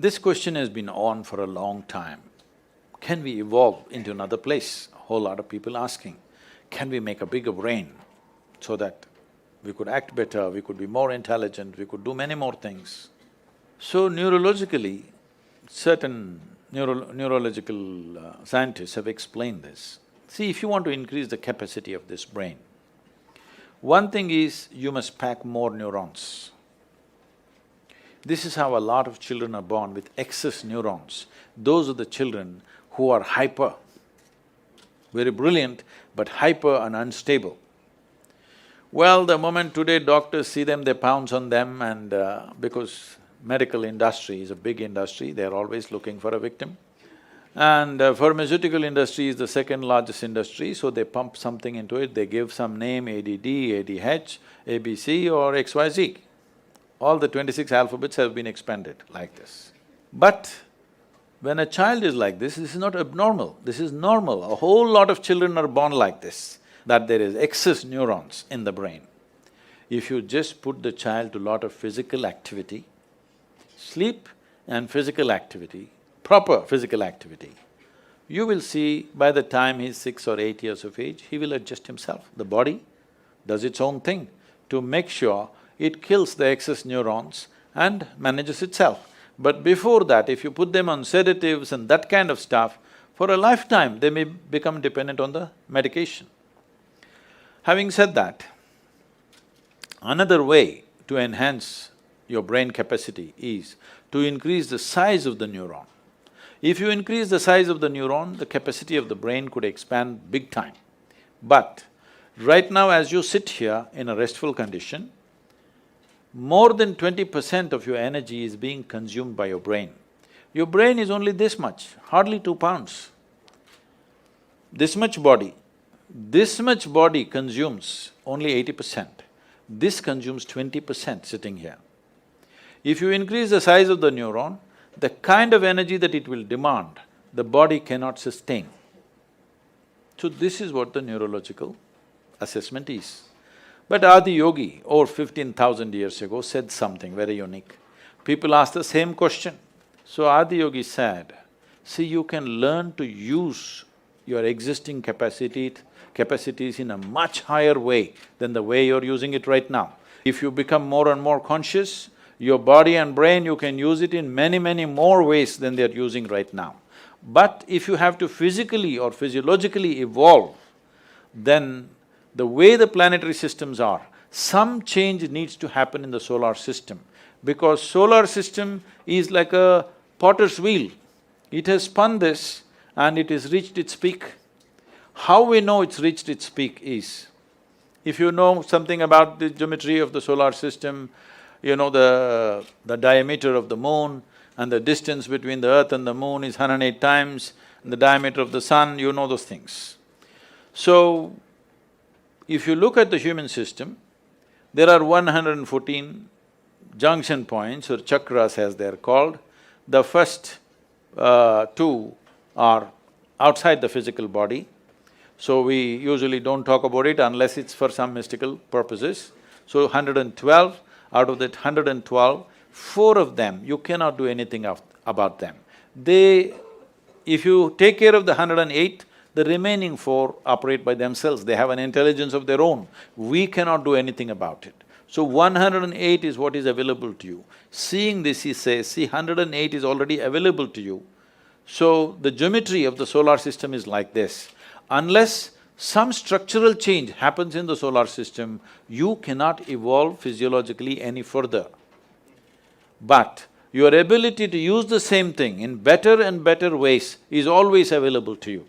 This question has been on for a long time. Can we evolve into another place? A whole lot of people asking. Can we make a bigger brain so that we could act better, we could be more intelligent, we could do many more things? So neurologically, certain neurological scientists have explained this. See, if you want to increase the capacity of this brain, one thing is you must pack more neurons. This is how a lot of children are born with excess neurons. Those are the children who are hyper, very brilliant but hyper and unstable. Well, the moment today doctors see them, they pounce on them and because medical industry is a big industry, they're always looking for a victim. And pharmaceutical industry is the second largest industry, so they pump something into it, they give some name ADD, ADH, ABC or XYZ. All the 26 alphabets have been expanded like this. But when a child is like this is not abnormal, this is normal. A whole lot of children are born like this, that there is excess neurons in the brain. If you just put the child to lot of physical activity, sleep and physical activity, proper physical activity, you will see by the time he's 6 or 8 years of age, he will adjust himself. The body does its own thing to make sure it kills the excess neurons and manages itself. But before that, if you put them on sedatives and that kind of stuff, for a lifetime they may become dependent on the medication. Having said that, another way to enhance your brain capacity is to increase the size of the neuron. If you increase the size of the neuron, the capacity of the brain could expand big time. But right now as you sit here in a restful condition, more than 20% of your energy is being consumed by your brain. Your brain is only this much, hardly 2 pounds. This much body consumes only 80%. This consumes 20% sitting here. If you increase the size of the neuron, the kind of energy that it will demand, the body cannot sustain. So this is what the neurological assessment is. But Adi Yogi, over 15,000 years ago, said something very unique. People asked the same question. So Adi Yogi said, see, you can learn to use your existing capacities in a much higher way than the way you're using it right now. If you become more and more conscious, your body and brain, you can use it in many more ways than they're using right now. But if you have to physically or physiologically evolve, then the way the planetary systems are, some change needs to happen in the solar system, because solar system is like a potter's wheel. It has spun this and it has reached its peak. How we know it's reached its peak is, if you know something about the geometry of the solar system, you know the diameter of the moon and the distance between the earth and the moon is 108 times, and the diameter of the sun, you know those things. So, if you look at the human system, there are 114 junction points or chakras as they're called. The first two are outside the physical body, so we usually don't talk about it unless it's for some mystical purposes. So 112, out of that 112, 4 of them, you cannot do anything about them. If you take care of the 108, the remaining 4 operate by themselves, they have an intelligence of their own. We cannot do anything about it. So 108 is what is available to you. Seeing this, he says, see, 108 is already available to you. So the geometry of the solar system is like this. Unless some structural change happens in the solar system, you cannot evolve physiologically any further. But your ability to use the same thing in better and better ways is always available to you.